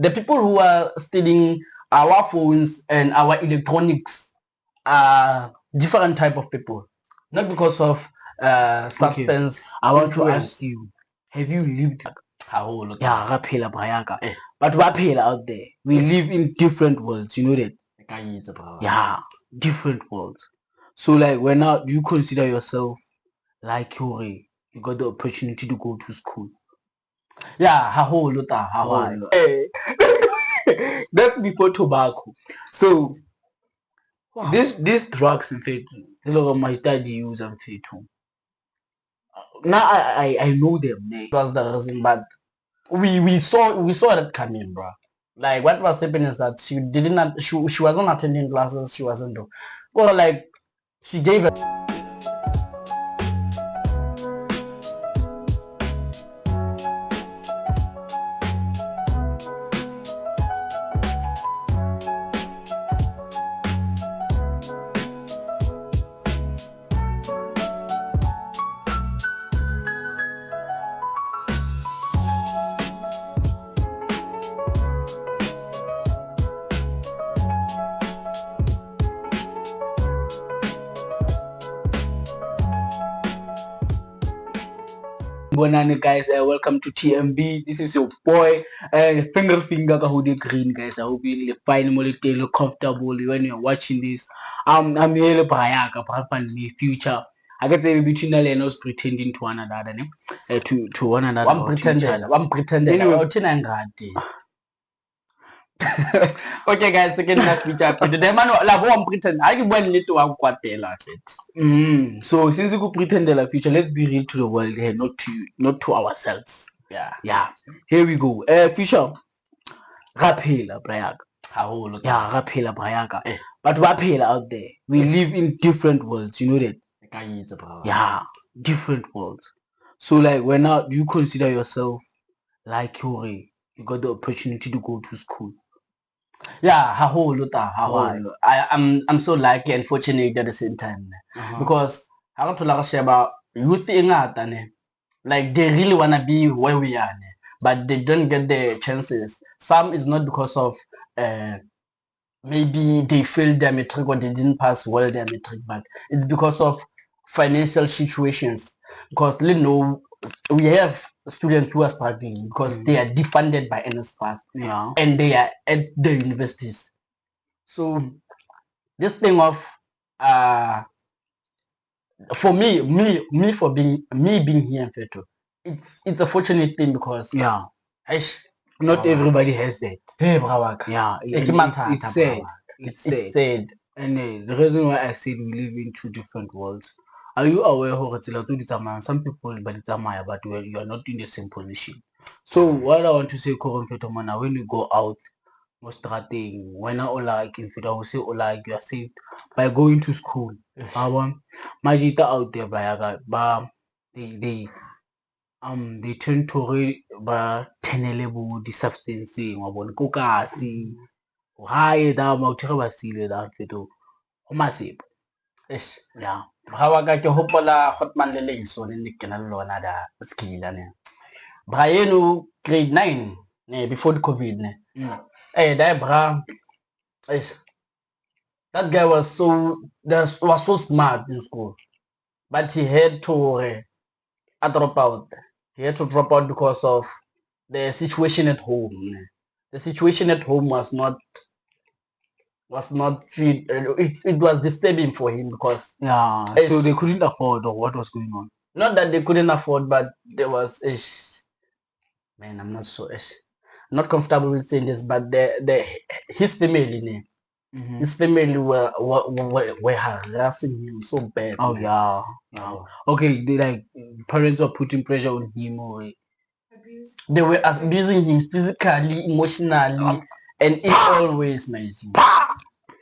The people who are stealing our phones and our electronics are different type of people, not because of substance. I want to influence. ask you, have you lived? Haholo. Yeah, Raphela Bayaka. But Raphela out there, we live in different worlds, you know that? Yeah, different worlds. So like when now do you consider yourself like you got the opportunity to go to school? Yeah, haholo ta haholo. That's before tobacco. So this drugs in fact, a lot of my study use and faith too. Now I know them. That was the reason, but we saw that coming, bro. Like what was happening is that she wasn't attending classes, she wasn't doing. Well, like she gave it. Bonani guys, welcome to TMB. This is your boy, finger Kahudi Green guys. I hope you fine, more comfortable when you're watching this. I'm here Brayaka, me future. I get the between and us pretending to one another, to one another. One pretender. Anyway, okay guys, second last feature. The man la one pretend. I went little one kwatela it. So since you could pretend the future, let's be real to the world here, not to ourselves. Yeah. Here we go. Future. Raphela Brayaka. Yeah, Raphela Brayaka. But Raphela out there, we live in different worlds, you know that? Yeah, different worlds. So like when now do you consider yourself like you got the opportunity to go to school? Yeah, I'm so lucky and fortunate at the same time. Because I want to like about youth like they really wanna be where we are, but they don't get the chances. Some is not because of maybe they failed their matric or they didn't pass well their matric, but it's because of financial situations. Because you know we have students who are struggling because they are defunded by NSFAS, and they are at the universities. So this thing of for me for being here in Feto, it's a fortunate thing because not everybody has that. Hey, Brawak. Yeah, it's sad. It's sad. And the reason why I said we live in two different worlds. Are you aware of some people but you are not in the same position? So what I want to say, when you go out, most thing when I like if I will say like you are saved by going to school. Majita out there by they tend to read ba tenelebo di substance wa bona kokasi hae da mauthere ba sile da feto o masepo yeah bra ka ke hopola hotman le leso ne ke na le lona da skila ne bra yeno grade 9 ne before the covid ne that bra that guy was so smart in school, but he had to drop out. He had to drop out because of the situation at home. The situation at home was not fit. It was disturbing for him because so they couldn't afford, or what was going on? Not that they couldn't afford, but there was man, I'm not so not comfortable with saying this, but his family his family were harassing him so bad. Oh yeah. Okay, they like parents were putting pressure on him, or they were abusing him physically, emotionally, and in all ways, man.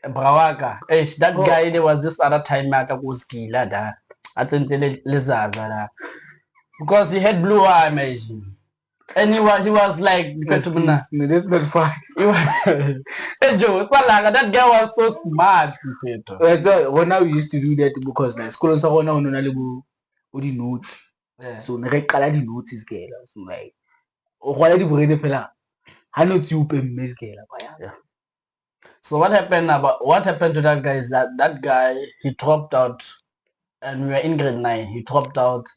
Brawaka, that guy. There was this other time was killer da. Because he had blue eye, man. And he was like, that's not fine. That guy was so smart. When now we used to do that because like school so now the notes. So the notes is so like Yeah. So what happened to that guy is that guy, he dropped out, and we were in grade 9. He dropped out,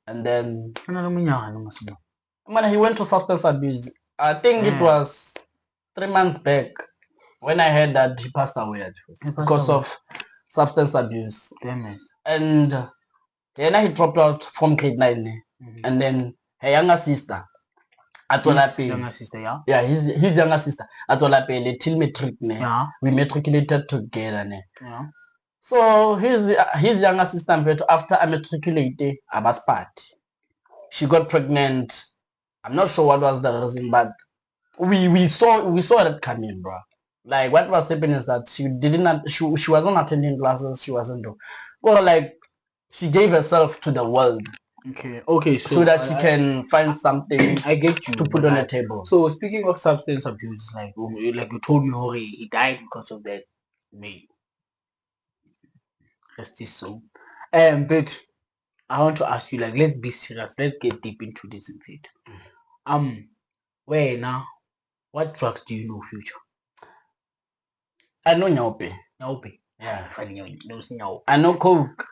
and then man, he went to substance abuse. I think it was 3 months back when I heard that he passed away because of substance abuse. Damn it. And then he dropped out from grade 9. And then her younger sister, His younger sister, yeah? Yeah, his younger sister, Atolapele, till matric. Yeah. We matriculated together. Yeah. So his younger sister, after I matriculated, I was party. She got pregnant. I'm not sure what was the reason, but we saw it coming, bro. Like what was happening is that she wasn't attending classes. She wasn't like she gave herself to the world. Okay. So that she can find something. I get you to put on the table. So speaking of substance abuse, like you told me, Hori, he died because of that. Me. That's just so. But I want to ask you, like, let's be serious. Let's get deep into this in fact. Where now? What drugs do you know, Future? I know Nyaope. Nyaope. Yeah. Nyaope. I know Coke.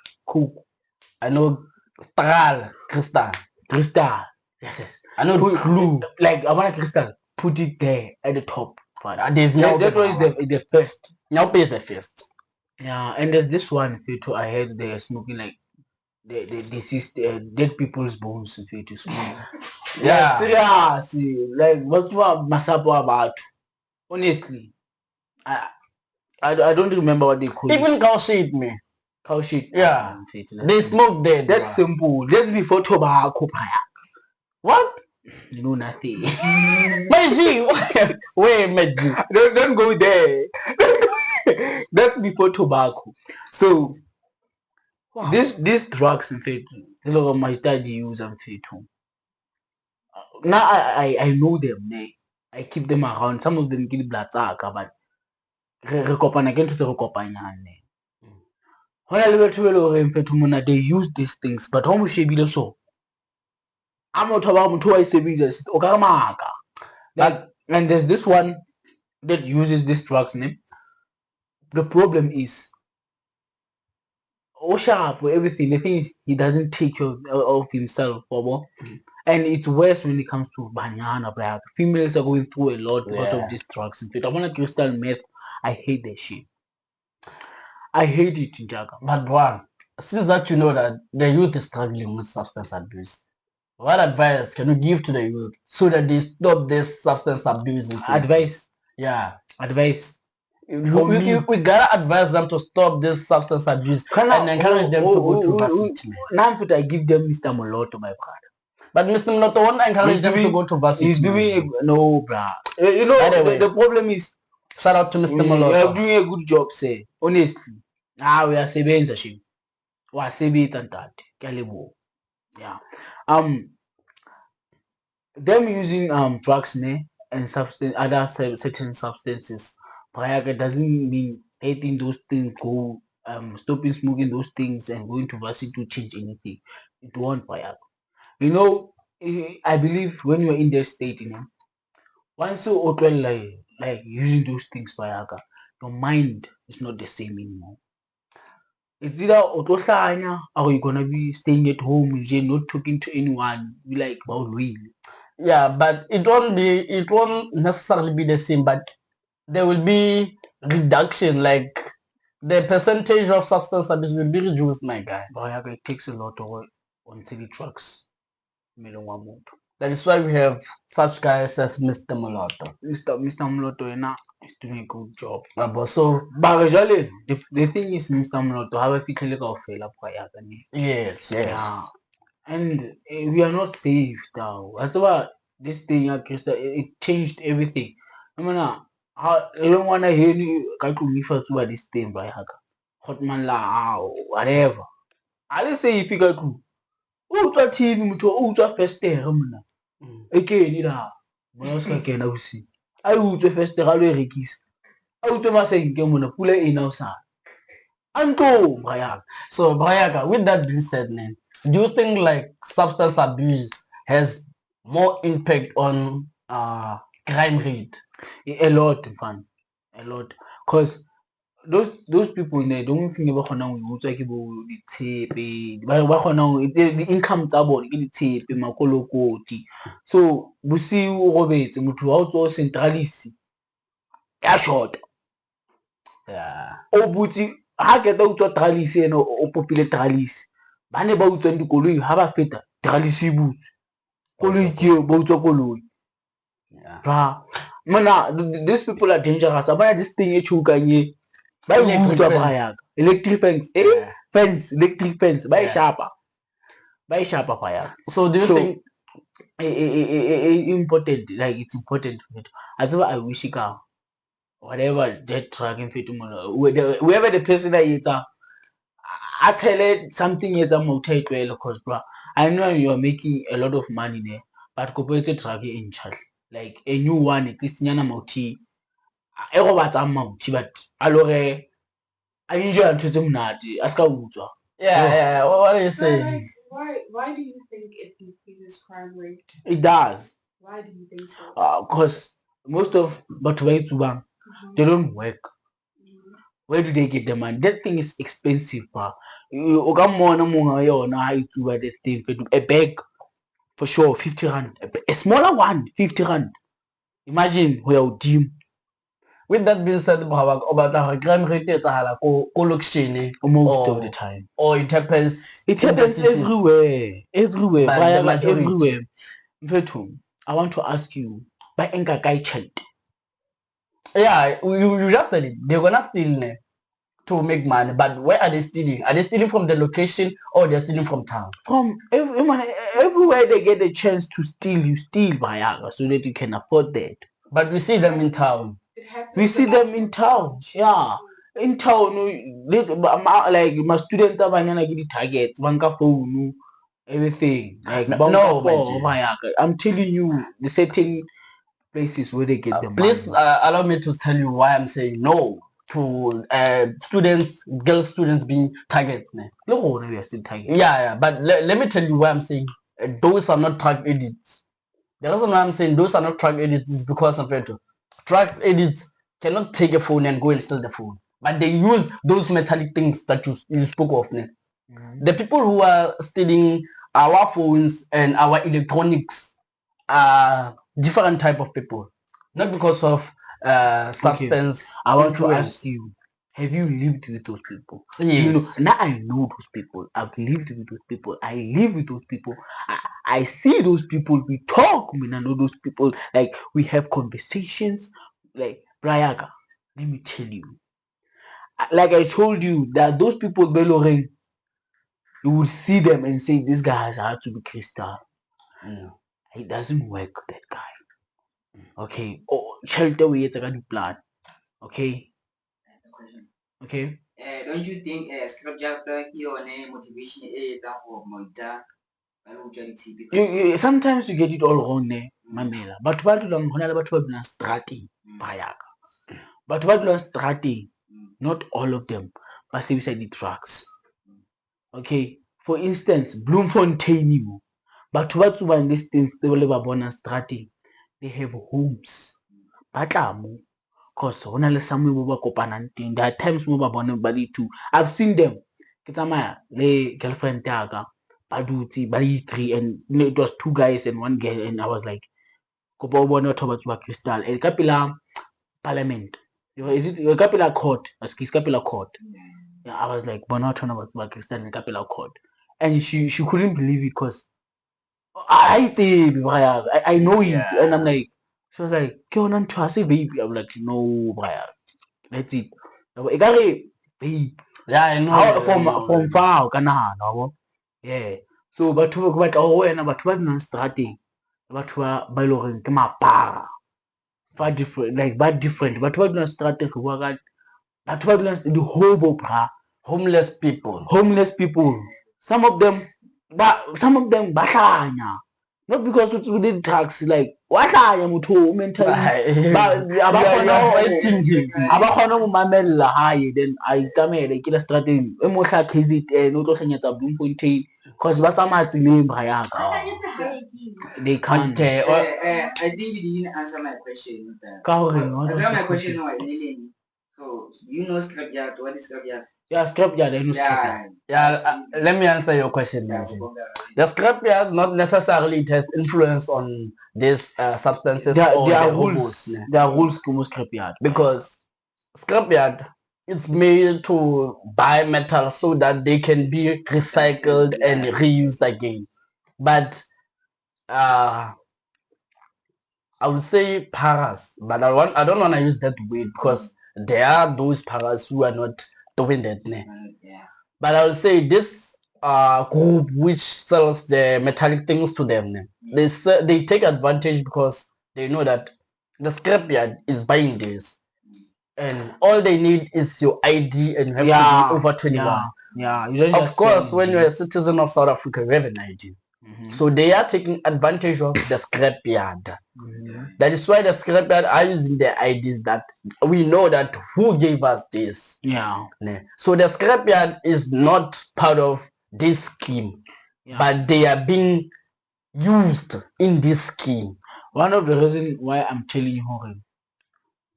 I know Crystal. Yes. I know Glue. Like, I want Crystal. Put it there at the top. There's that one is the first. Nyaope is the first. Yeah, and there's this one, Future. I heard they're smoking like the deceased dead people's bones in to smoke. Yeah. Seriously. Like, what you are masapo about? Honestly. I don't remember what they call it. Even cow shit, me. Cow shit. Yeah. They smoke dead. That's simple. That's before tobacco. What? You know nothing. Magic. Wait, Magic. Don't go there. That's before tobacco. So wow. These drugs in fact, a lot of my dad use them too. Now I know them. I keep them around. Some of them get blood but they use these things, but how much so? I'm not about and there's this one that uses this drugs name. The problem is sharp everything. The thing is he doesn't take care of himself, and it's worse when it comes to banana. Females are going through a lot because of these drugs. In fact, I want crystal meth. I hate that shit. I hate it, Jaga. But one, since that you know that the youth is struggling with substance abuse, what advice can you give to the youth so that they stop this substance abuse? Advice? Yeah. Advice. We gotta advise them to stop this substance abuse and encourage them to go to varsity. Now I give them Mr. Moloto, my brother. But Mr. Moloto won't encourage them to go to varsity. He's doing no, bruh. You know, the problem is, shout out to Mr. Moloto. You are doing a good job, say. Honestly. We are saving the ship. We are saving it and that. Yeah. Them using drugs and other certain substances. It doesn't mean hating those things go stopping smoking those things and going to varsity to change anything. It won't. You know, I believe when you're in their state, once you open like using those things, your mind is not the same anymore. It's either or you're gonna be staying at home, not talking to anyone, be like about will. Yeah, but it won't necessarily be the same, but there will be reduction, like the percentage of substance abuse will be reduced, my guy. But it takes a lot on city trucks. That is why we have such guys as Mr. Moloto. Mr. Moloto is doing a good job. So, the thing is, Mr. Moloto, how I feel yes. Yeah. And we are not safe now. That's why this thing, it changed everything. I don't want to hear you about this thing, Hotman whatever. I just say if you go. TV first again I first so Brayaga, with that being said, do you think like substance abuse has more impact on crime rate. A lot, fun. A lot. Because those people they don't think about how we like the income table tape makolokoti. So we see Robert muthu auto centralist ya short. Yeah. Obuti ha ke ta utswa tralis eno o popile tralis. Ba ne ba utswa dikoloi ha ba feta tralis e butse. Koloi ke ba utswa koloi. Yeah. Mana these people are dangerous. Abana this thing e chukanye. By electric fence. Fence, electric fence. By sharper. Fire. So do you think important? Like it's important. I wish it can. Whatever that dragging fit whoever the person that is I tell it something is a motate well because bro. I know you are making a lot of money there, but cooperative dragging in charge. Like a new one, at least nyana mauti. I robot am mauti, but alore I enjoy until mnati. Aska utwa. Yeah. What are you saying? Why do you think it increases crime rate? It does. Why do you think so? Because most of but way to bank, they don't work. Where do they get the money? That thing is expensive, pa. You come on that thing a bag for sure 50 rand. A smaller one, 50 rand. Imagine where dim. With that being said, about crime rate most of the time. Or it happens. It happens everywhere. Everywhere. Everywhere. I want to ask you, by Enka Kai child. Yeah, you just said it. They're gonna steal to make money, but where are they stealing? Are they stealing from the location or they're stealing from town? From everywhere they get a chance to steal, you steal Bayaga so that you can afford that. But we see them in town. We see them in town, yeah. In town, like my students have any targets, banka phone, everything. Like I'm telling you, the certain places where they get the please allow me to tell you why I'm saying no to girl students being targets. No, we are still targets. Yeah, but let me tell you why I'm saying those are not drug edits. The reason why I'm saying those are not drug edits is because of it. Drug edits cannot take a phone and go and steal the phone, but they use those metallic things that you spoke of. The people who are stealing our phones and our electronics are different type of people, not because of substance. Okay. I want to ask you, have you lived with those people? Yes. Now I know those people. I've lived with those people. I live with those people. I see those people. We talk. I know those people. Like we have conversations. Like Brayaga, let me tell you. Like I told you that those people Beloreng, you will see them and say this guy has had to be crystal. It doesn't work, that guy. Okay. Oh, shelter we get a blood. Okay. Okay. Don't you think scripture motivation you sometimes you get it all wrong there, Mamela. But what long but what starting but what starting, not all of them, but say beside the tracks. Okay. For instance, Bloemfontein, but what's one these things they will ever born starting, they have homes. Because when I some there are times we born body too. I've seen them. The girlfriend Taga, Baduti, Bali and it was 2 guys and 1 girl, and I was like, Crystal, El Capilla Parliament. Is it El Capilla Court? Capilla Court. Yeah, I was like, about Crystal and Capilla Court. And she couldn't believe it because I know it, and I'm like, she was like, "Go on to say baby." I'm like, "No, that's it." Baby. Yeah, I know. From far, yeah. So, but when starting, but by Lauren, far different, like bad different. But what starting to work at, but the hobo, homeless people. Some of them Batanya. Not because we did tax, like what I am to mentally, but about Mamela high, then I come here, like starting almost like his it, not looking at a Bloemfontein, because what's a match name by They can't. Okay. I think you didn't answer my question. Answer my question was so you know scrapyard? What is scrapyard? Yeah, scrapyard. I know scrapyard. Let me answer your question, Martin. The scrapyard not necessarily it has influence on these substances or there are the rules. robots, There are rules to scrapyard because scrapyard it's made to buy metal so that they can be recycled and reused again. But I would say paras, but I don't want to use that word because there are those paras who are not doing that. Yeah. But I would say this group which sells the metallic things to them, they take advantage because they know that the scrapyard is buying this, and all they need is your ID and you have to be over 21. Yeah, you don't Of course, when you're a citizen of South Africa, you have an ID. So they are taking advantage of the scrapyard. That is why the scrapyard are using their IDs that we know that who gave us this. Yeah. So the scrapyard is not part of this scheme, but they are being used in this scheme. One of the reasons why I'm telling you,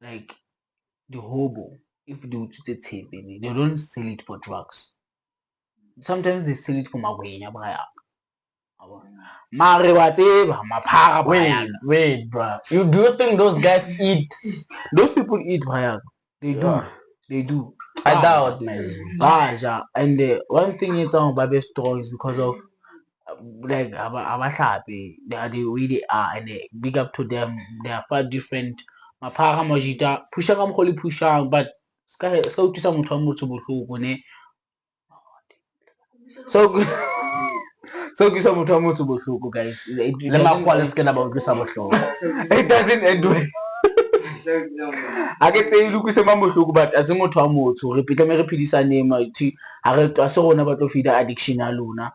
like the hobo, if they do the tape, they don't sell it for drugs. Sometimes they sell it for magwenya braya. Wait, bro. Do you think those guys eat? Those people eat braya. They do. They do. I doubt, man. And one thing it's on Bible store is because of like abahlapi, they are the way they are, and they big up to them. They are far different. Mapara majita pushang am kholi pushang, but so to some bohloko. So guys. It doesn't end well. I can say look se mamohloko, but as motho a motho re pita me re phedisane mathi ha re twa se rona ba tlo feeda addiction ya lona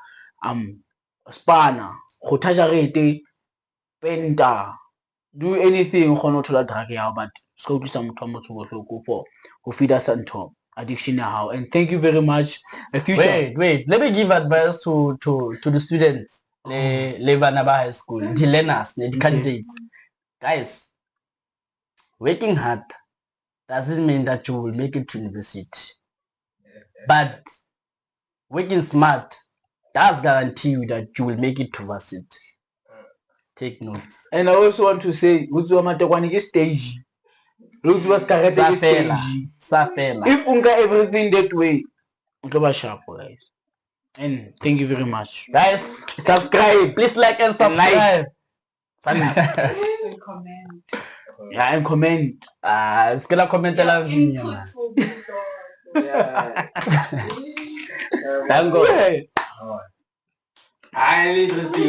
spana go thatha rete penta do anything gone to la drug ya, but se go tlisa motho a motho bohloko for go feed us ntho addiction ya how. And thank you very much. Wait, let me give advice to the students le bana ba high school, the learners, the candidates. Guys, working hard doesn't mean that you will make it to university, but working smart does guarantee you that you will make it to university. Take notes. And I also want to say, stage. If unga everything that way, sharp, guys. And thank you very much, guys. Subscribe, please, like and subscribe. And comment. Yeah, and comment. It's gonna comment a lot. Inputs will be solved. Yeah. Thank God. I need this boy.